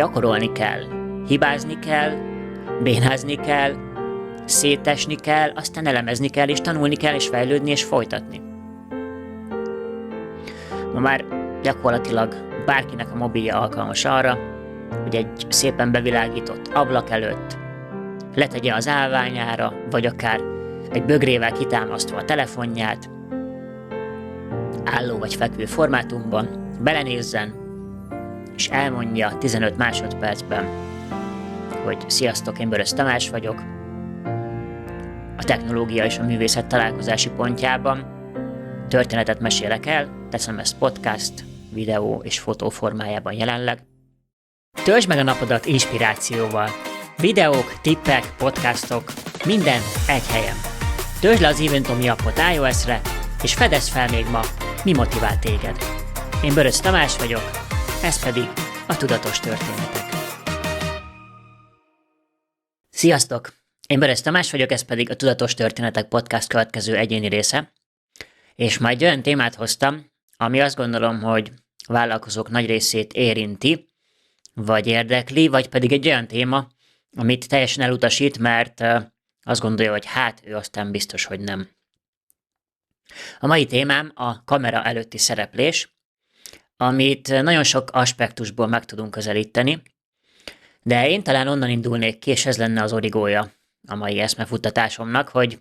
gyakorolni kell, hibázni kell, bénázni kell, szétesni kell, aztán elemezni kell, és tanulni kell, és fejlődni, és folytatni. Ma már gyakorlatilag bárkinek a mobilja alkalmas arra, hogy egy szépen bevilágított ablak előtt letegye az állványára, vagy akár egy bögrével kitámasztva a telefonját, álló vagy fekvő formátumban, belenézzen, és elmondja 15 másodpercben, hogy sziasztok, én Börös Tamás vagyok, a technológia és a művészet találkozási pontjában történetet mesélek el, teszem ezt podcast, videó és fotó formájában jelenleg. Töltsd meg a napodat inspirációval. Videók, tippek, podcastok, minden egy helyen. Töltsd le az Eventomi appot iOS-re, és fedezd fel még ma, mi motivál téged. Én Börös Tamás vagyok, ez pedig a Tudatos Történetek. Sziasztok! Én Börös Tamás vagyok, ez pedig a Tudatos Történetek podcast következő egyéni része, és majd olyan témát hoztam, ami azt gondolom, hogy a vállalkozók nagy részét érinti, vagy érdekli, vagy pedig egy olyan téma, amit teljesen elutasít, mert azt gondolja, hogy hát ő aztán biztos, hogy nem. A mai témám a kamera előtti szereplés, amit nagyon sok aspektusból meg tudunk közelíteni, de én talán onnan indulnék ki, és ez lenne az origója a mai eszmefuttatásomnak, hogy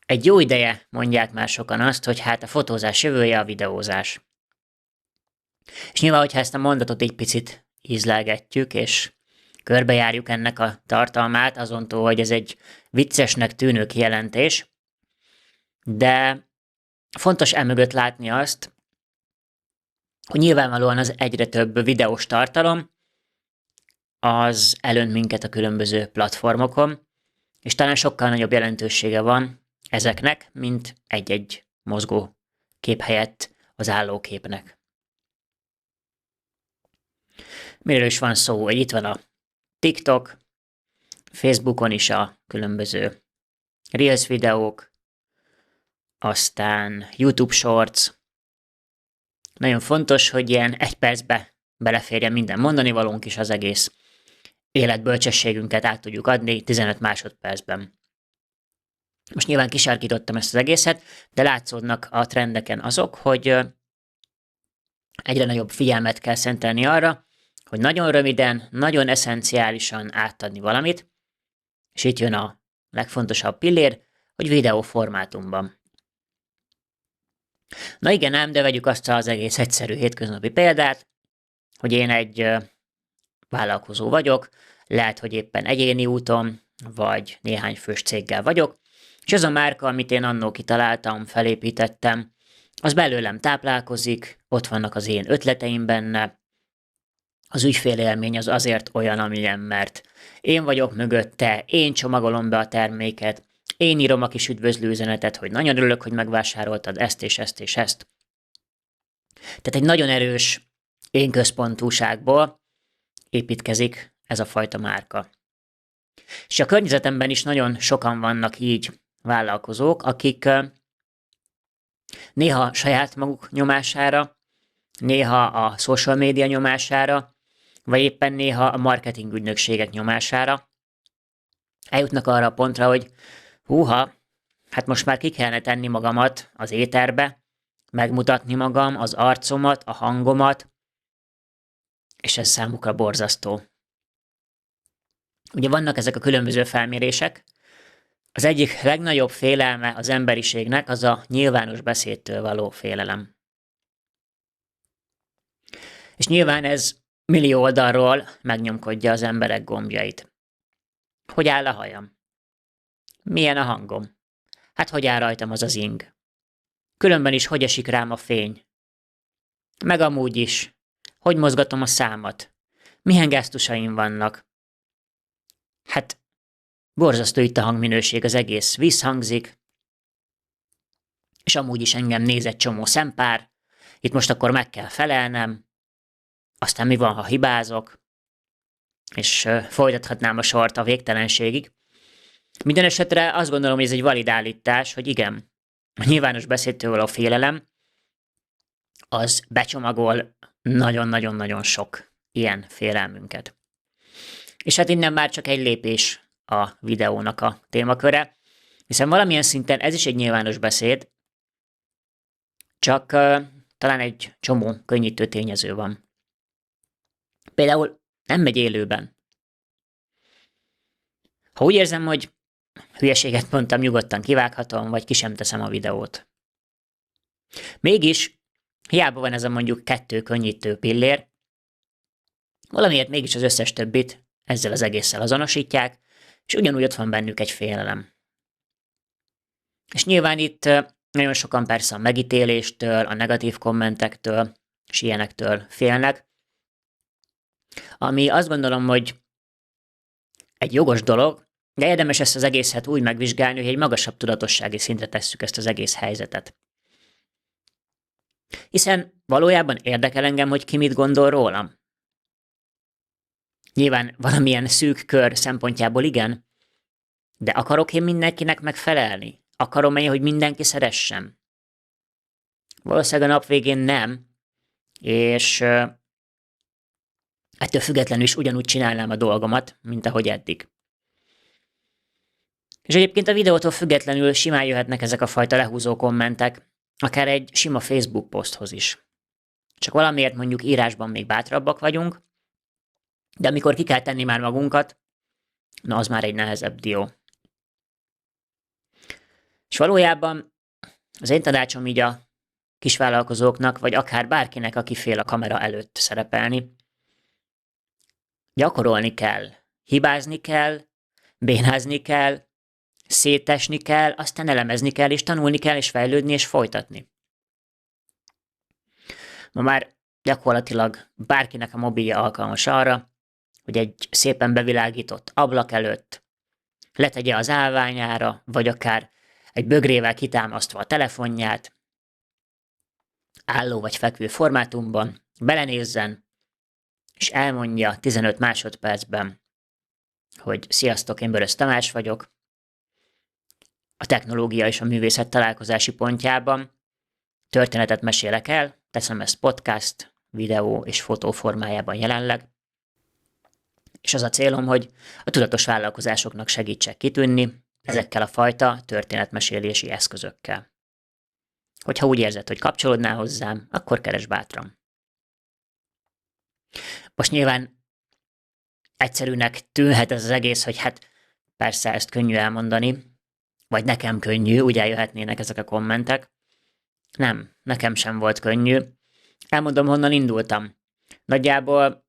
egy jó ideje mondják már sokan azt, hogy hát a fotózás jövője a videózás. És nyilván, hogyha ezt a mondatot egy picit ízlelgetjük, és körbejárjuk ennek a tartalmát, azontól, hogy ez egy viccesnek tűnő kijelentés, de fontos emögött látni azt, hogy nyilvánvalóan az egyre több videós tartalom, az elönt minket a különböző platformokon, és talán sokkal nagyobb jelentősége van ezeknek, mint egy-egy mozgó kép helyett az álló képnek. Miről is van szó? Itt van a TikTok, Facebookon is a különböző Reels videók, aztán YouTube Shorts. Nagyon fontos, hogy ilyen egy percbe beleférjen minden mondani valónk, is az egész életbölcsességünket át tudjuk adni 15 másodpercben. Most nyilván kisárkítottam ezt az egészet, de látszódnak a trendeken azok, hogy egyre nagyobb figyelmet kell szentelni arra, hogy nagyon röviden, nagyon eszenciálisan átadni valamit, és itt jön a legfontosabb pillér, hogy videó formátumban. Na igen ám, de vegyük azt az egész egyszerű hétköznapi példát, hogy én egy vállalkozó vagyok, lehet, hogy éppen egyéni úton, vagy néhány fős céggel vagyok, és az a márka, amit én annó kitaláltam, felépítettem, az belőlem táplálkozik, ott vannak az én ötleteim benne, az ügyfélélmény az azért olyan, amilyen, mert én vagyok mögötte, én csomagolom be a terméket, én írom a kis üdvözlő üzenetet, hogy nagyon örülök, hogy megvásároltad ezt és ezt és ezt. Tehát egy nagyon erős én központúságból építkezik ez a fajta márka. És a környezetemben is nagyon sokan vannak így vállalkozók, akik néha saját maguk nyomására, néha a social média nyomására, vagy éppen néha a marketing ügynökségek nyomására eljutnak arra a pontra, hogy húha, hát most már ki kellene tenni magamat az éterbe, megmutatni magam, az arcomat, a hangomat, és ez számukra borzasztó. Ugye vannak ezek a különböző felmérések. Az egyik legnagyobb félelme az emberiségnek az a nyilvános beszédtől való félelem. És nyilván ez millió oldalról megnyomkodja az emberek gombjait. Hogy áll a hajam? Milyen a hangom? Hát hogy áll rajtam az az ing? Különben is hogy esik rám a fény? Meg amúgy is. Hogy mozgatom a számat? Milyen gesztusaim vannak? Hát borzasztó itt a hangminőség, az egész visszhangzik, és amúgy is engem néz egy csomó szempár, itt most akkor meg kell felelnem, aztán mi van, ha hibázok, és folytathatnám a sort a végtelenségig. Minden esetre azt gondolom, hogy ez egy valid állítás, hogy igen, a nyilvános beszédtől való félelem az becsomagol nagyon-nagyon-nagyon sok ilyen félelmünket. És hát innen már csak egy lépés a videónak a témaköre, hiszen valamilyen szinten ez is egy nyilvános beszéd, csak talán egy csomó könnyítő tényező van. Például nem megy élőben. Ha úgy érzem, hogy hülyeséget mondtam, nyugodtan kivághatom, vagy ki sem teszem a videót. Mégis, hiába van ez a mondjuk 2 könnyítő pillér, valamiért mégis az összes többit ezzel az egésszel azonosítják, és ugyanúgy ott van bennük egy félelem. És nyilván itt nagyon sokan persze a megítéléstől, a negatív kommentektől és ilyenektől félnek, ami azt gondolom, hogy egy jogos dolog, de érdemes ezt az egészet úgy megvizsgálni, hogy egy magasabb tudatossági szintre tesszük ezt az egész helyzetet. Hiszen valójában érdekel engem, hogy ki mit gondol rólam. Nyilván valamilyen szűk kör szempontjából igen, de akarok én mindenkinek megfelelni? Akarom én, hogy mindenki szeressem? Valószínűleg a nap végén nem, és ettől függetlenül is ugyanúgy csinálnám a dolgomat, mint ahogy eddig. És egyébként a videótól függetlenül simán jöhetnek ezek a fajta lehúzó kommentek, akár egy sima Facebook poszthoz is. Csak valamiért mondjuk írásban még bátrabbak vagyunk, de amikor ki kell tenni már magunkat, na az már egy nehezebb dió. És valójában az én tanácsom így a kisvállalkozóknak, vagy akár bárkinek, aki fél a kamera előtt szerepelni, gyakorolni kell, hibázni kell, bénázni kell, szétesni kell, aztán elemezni kell, és tanulni kell, és fejlődni, és folytatni. Ma már gyakorlatilag bárkinek a mobilja alkalmas arra, hogy egy szépen bevilágított ablak előtt letegye az állványára, vagy akár egy bögrével kitámasztva a telefonját, álló vagy fekvő formátumban, belenézzen, és elmondja 15 másodpercben, hogy sziasztok, én Börös Tamás vagyok, a technológia és a művészet találkozási pontjában történetet mesélek el, teszem ezt podcast, videó és fotó formájában jelenleg, és az a célom, hogy a tudatos vállalkozásoknak segítsek kitűnni ezekkel a fajta történetmesélési eszközökkel. Hogyha úgy érzed, hogy kapcsolódnál hozzám, akkor keresd bátran. Most nyilván egyszerűnek tűnhet ez az egész, hogy hát persze ezt könnyű elmondani, vagy nekem könnyű, úgy eljöhetnének ezek a kommentek. Nem, nekem sem volt könnyű. Elmondom, honnan indultam. Nagyjából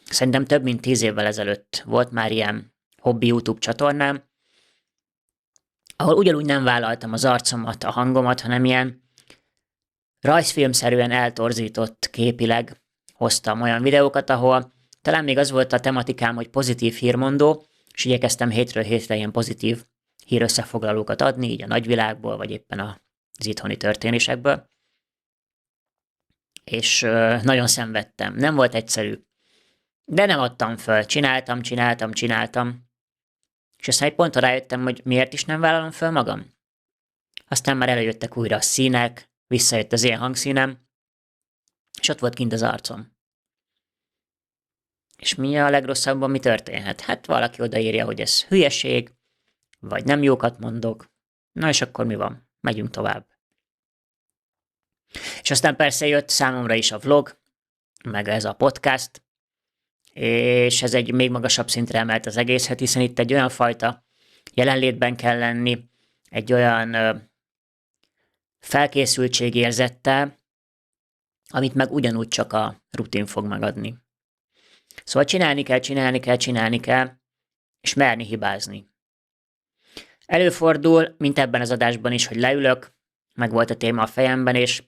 szerintem több mint 10 évvel ezelőtt volt már ilyen hobbi YouTube csatornám, ahol ugyanúgy nem vállaltam az arcomat, a hangomat, hanem ilyen rajzfilmszerűen eltorzított képileg hoztam olyan videókat, ahol talán még az volt a tematikám, hogy pozitív hírmondó, és igyekeztem hétről hétre ilyen pozitív hírösszefoglalókat adni, így a nagyvilágból, vagy éppen az itthoni történésekből. És nagyon szenvedtem. Nem volt egyszerű. De nem adtam föl. Csináltam. És aztán egy ponton rájöttem, hogy miért is nem vállalom föl magam. Aztán már előjöttek újra a színek, visszajött az én hangszínem, és ott volt kint az arcom. És mi a legrosszabban mi történhet? Hát valaki odaírja, hogy ez hülyeség, vagy nem jókat mondok. Na és akkor mi van? Megyünk tovább. És aztán persze jött számomra is a vlog, meg ez a podcast, és ez egy még magasabb szintre emelt az egészet, hiszen itt egy olyan fajta jelenlétben kell lenni, egy olyan felkészültségérzettel, amit meg ugyanúgy csak a rutin fog megadni. Szóval csinálni kell, és merni hibázni. Előfordul, mint ebben az adásban is, hogy leülök, meg volt a téma a fejemben, és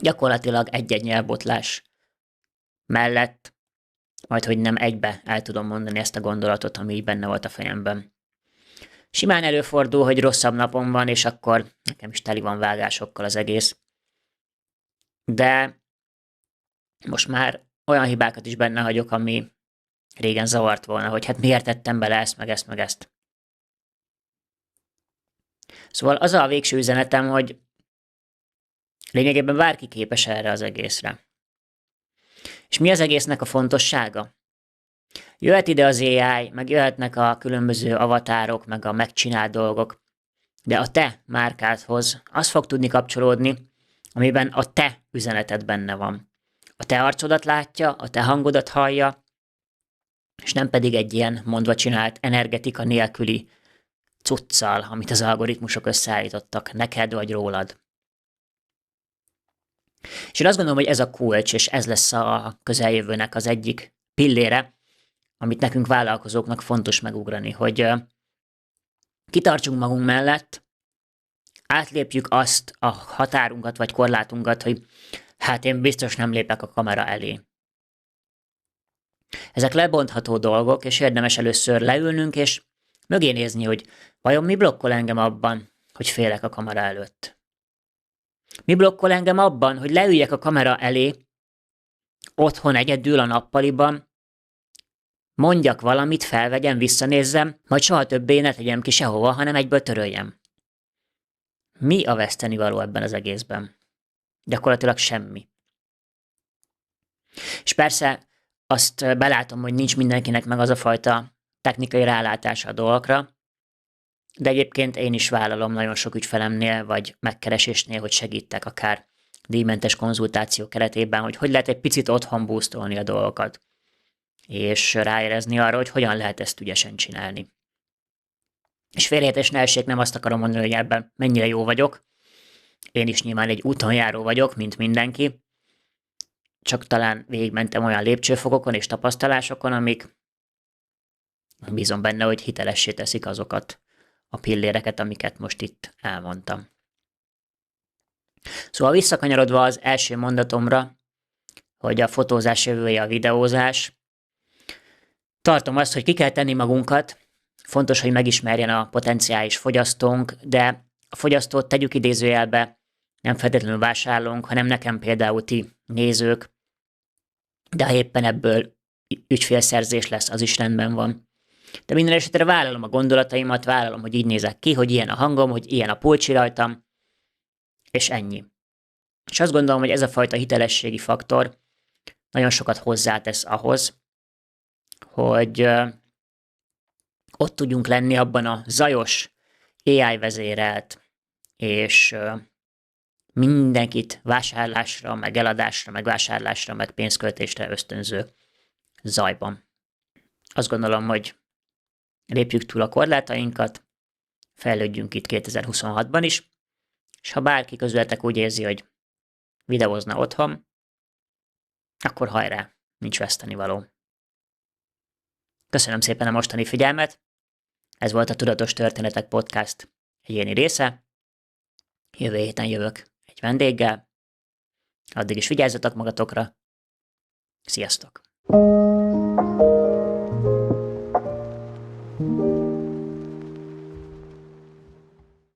gyakorlatilag egy-egy nyelvbotlás mellett, majd hogy nem egybe el tudom mondani ezt a gondolatot, ami így benne volt a fejemben. Simán előfordul, hogy rosszabb napom van, és akkor nekem is teli van vágásokkal az egész. De most már olyan hibákat is benne hagyok, ami régen zavart volna, hogy hát miért tettem bele ezt, meg ezt. Szóval az a végső üzenetem, hogy lényegében bárki képes erre az egészre. És mi az egésznek a fontossága? Jöhet ide az AI, meg jöhetnek a különböző avatárok, meg a megcsinált dolgok, de a te márkádhoz az fog tudni kapcsolódni, amiben a te üzeneted benne van. A te arcodat látja, a te hangodat hallja, és nem pedig egy ilyen mondva csinált energetika nélküli cuccal, amit az algoritmusok összeállítottak neked vagy rólad. És én azt gondolom, hogy ez a kulcs, és ez lesz a közeljövőnek az egyik pillére, amit nekünk vállalkozóknak fontos megugrani, hogy kitartsunk magunk mellett, átlépjük azt a határunkat vagy korlátunkat, hogy hát én biztos nem lépek a kamera elé. Ezek lebontható dolgok, és érdemes először leülnünk, és mögé nézni, hogy vajon mi blokkol engem abban, hogy félek a kamera előtt. Mi blokkol engem abban, hogy leüljek a kamera elé, otthon egyedül a nappaliban, mondjak valamit, felvegyem, visszanézzem, majd soha többé ne tegyem ki sehova, hanem egyből töröljem. Mi a vesztenivaló ebben az egészben? Gyakorlatilag semmi. És persze azt belátom, hogy nincs mindenkinek meg az a fajta technikai rálátása a dolgokra, de egyébként én is vállalom nagyon sok ügyfelemnél, vagy megkeresésnél, hogy segítek akár díjmentes konzultáció keretében, hogy lehet egy picit otthon boostolni a dolgokat, és ráérezni arra, hogy hogyan lehet ezt ügyesen csinálni. És félreértés ne essék, nem azt akarom mondani, hogy ebben mennyire jó vagyok. Én is nyilván egy úton járó vagyok, mint mindenki. Csak talán végigmentem olyan lépcsőfokokon és tapasztalásokon, amik bízom benne, hogy hitelessé teszik azokat a pilléreket, amiket most itt elmondtam. Szóval visszakanyarodva az első mondatomra, hogy a fotózás jövője a videózás, tartom azt, hogy ki kell tenni magunkat, fontos, hogy megismerjen a potenciális fogyasztónk, de a fogyasztót tegyük idézőjelbe, nem feltétlenül vásárlónk, hanem nekem például ti nézők, de ha éppen ebből ügyfélszerzés lesz, az is rendben van. De minden esetre vállalom a gondolataimat, vállalom, hogy így nézek ki, hogy ilyen a hangom, hogy ilyen a pulcsi rajtam, és ennyi. És azt gondolom, hogy ez a fajta hitelességi faktor nagyon sokat hozzátesz ahhoz, hogy ott tudjunk lenni abban a zajos, AI vezérelt, és mindenkit vásárlásra, meg eladásra, meg vásárlásra, meg pénzköltésre ösztönző zajban. Azt gondolom, hogy lépjük túl a korlátainkat, fejlődjünk itt 2026-ban is, és ha bárki közületek úgy érzi, hogy videózna otthon, akkor hajrá, nincs vesztenivaló. Köszönöm szépen a mostani figyelmet, ez volt a Tudatos Történetek Podcast egyéni része. Jövő héten jövök egy vendéggel, addig is vigyázzatok magatokra. Sziasztok!